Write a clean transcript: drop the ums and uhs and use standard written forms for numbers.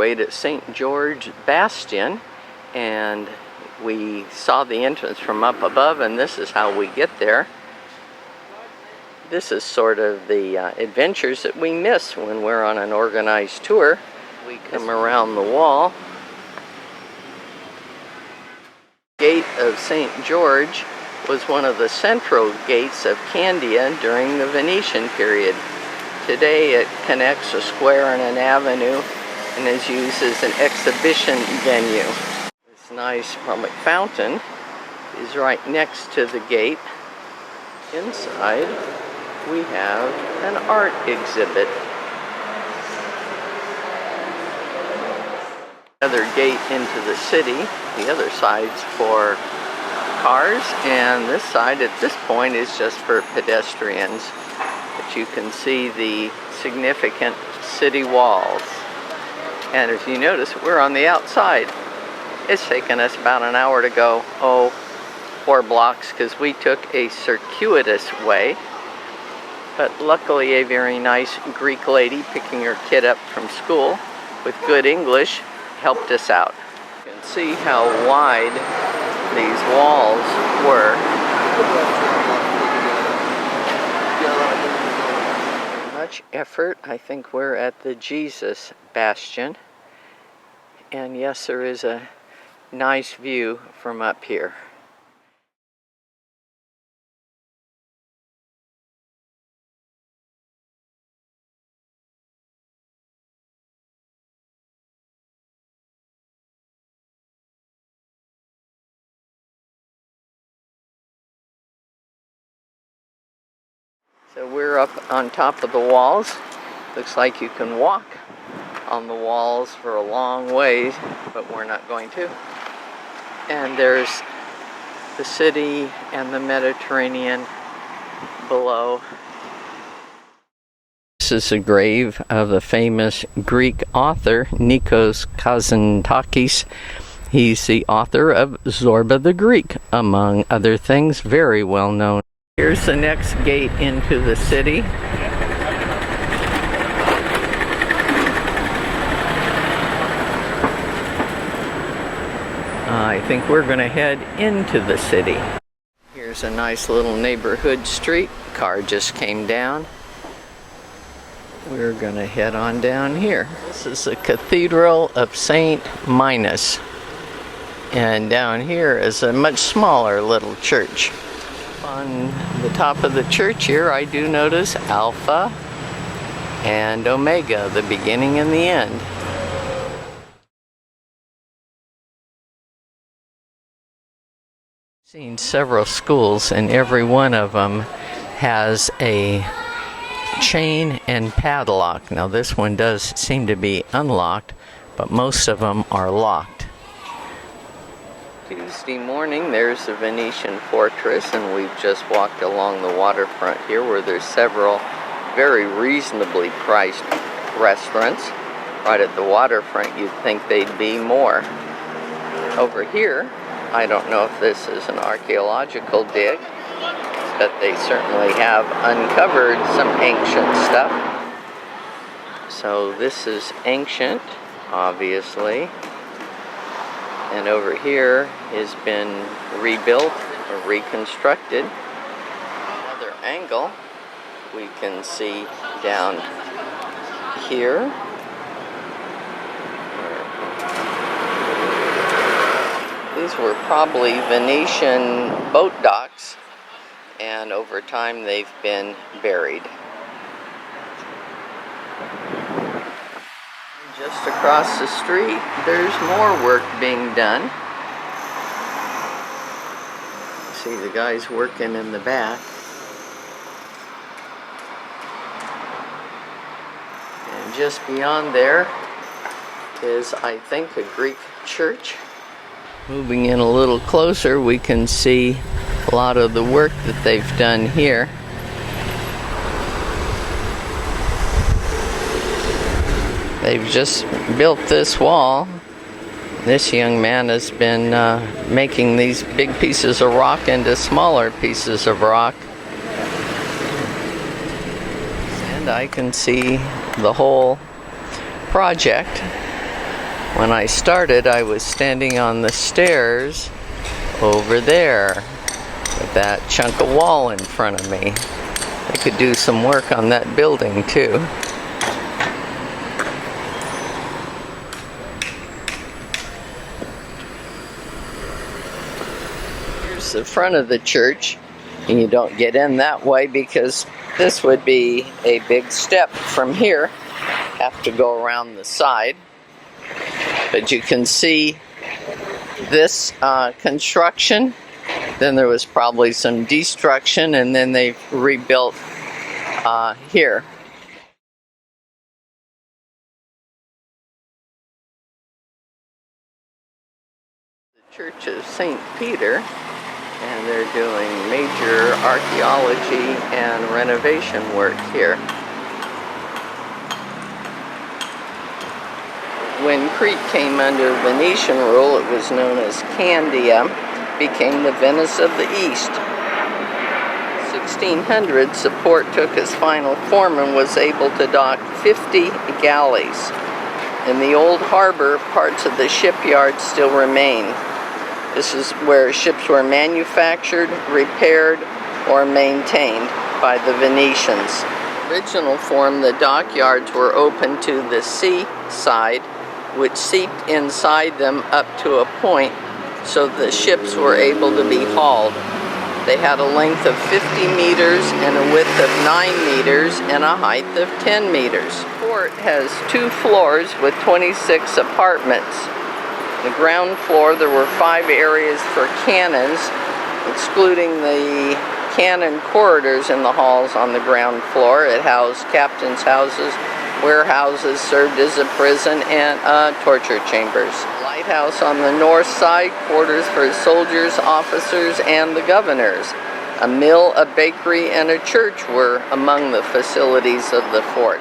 way to St. George Bastion, and we saw the entrance from up above, and this is how we get there. This is sort of the adventures that we miss when we're on an organized tour. We come around the wall. Gate of St. George was one of the central gates of Candia during the Venetian period. Today it connects a square and an avenue and is used as an exhibition venue. This nice public fountain is right next to the gate. Inside we have an art exhibit. Another gate into the city. The other side's for cars, and this side at this point is just for pedestrians. But you can see the significant city walls. And as you notice, we're on the outside. It's taken us about an hour to go, 4 blocks, because we took a circuitous way. But luckily a very nice Greek lady picking her kid up from school with good English helped us out. You can see how wide these walls were. Much effort. I think we're at the Jesus Bastion. And yes, there is a nice view from up here. So we're up on top of the walls. Looks like you can walk on the walls for a long ways, but we're not going to. And there's the city and the Mediterranean below. This is the grave of the famous Greek author Nikos Kazantzakis. He's the author of Zorba the Greek, among other things, very well known. Here's the next gate into the city. I think we're going to head into the city. Here's a nice little neighborhood street. Car just came down. We're going to head on down here. This is the Cathedral of St. Minas. And down here is a much smaller little church. On the top of the church here, I do notice Alpha and Omega, the beginning and the end. I've seen several schools, and every one of them has a chain and padlock. Now this one does seem to be unlocked, but most of them are locked. Tuesday morning, there's the Venetian fortress, and we've just walked along the waterfront here where there's several very reasonably priced restaurants. Right at the waterfront, you'd think they'd be more. Over here, I don't know if this is an archaeological dig, but they certainly have uncovered some ancient stuff. So this is ancient, obviously. And over here has been rebuilt or reconstructed. Another angle we can see down here. These were probably Venetian boat docks, and over time they've been buried. Just across the street, there's more work being done. You see the guys working in the back. And just beyond there is, I think, a Greek church. Moving in a little closer, we can see a lot of the work that they've done here. They've just built this wall. This young man has been making these big pieces of rock into smaller pieces of rock. And I can see the whole project. When I started, I was standing on the stairs over there with that chunk of wall in front of me. I could do some work on that building too. Here's the front of the church, and you don't get in that way because this would be a big step from here. Have to go around the side. But you can see this construction. Then there was probably some destruction, and then they rebuilt here. The Church of St. Peter, and they're doing major archaeology and renovation work here. When Crete came under Venetian rule, it was known as Candia, became the Venice of the East. 1600, Support took his final form and was able to dock 50 galleys. In the old harbor, parts of the shipyard still remain. This is where ships were manufactured, repaired, or maintained by the Venetians. Original form, the dockyards were open to the sea side, which seeped inside them up to a point so the ships were able to be hauled. They had a length of 50 meters and a width of 9 meters and a height of 10 meters. The fort has 2 floors with 26 apartments. The ground floor, there were 5 areas for cannons, excluding the cannon corridors in the halls on the ground floor. It housed captains' houses, warehouses, served as a prison, and torture chambers. Lighthouse on the north side, quarters for soldiers, officers, and the governors. A mill, a bakery, and a church were among the facilities of the fort.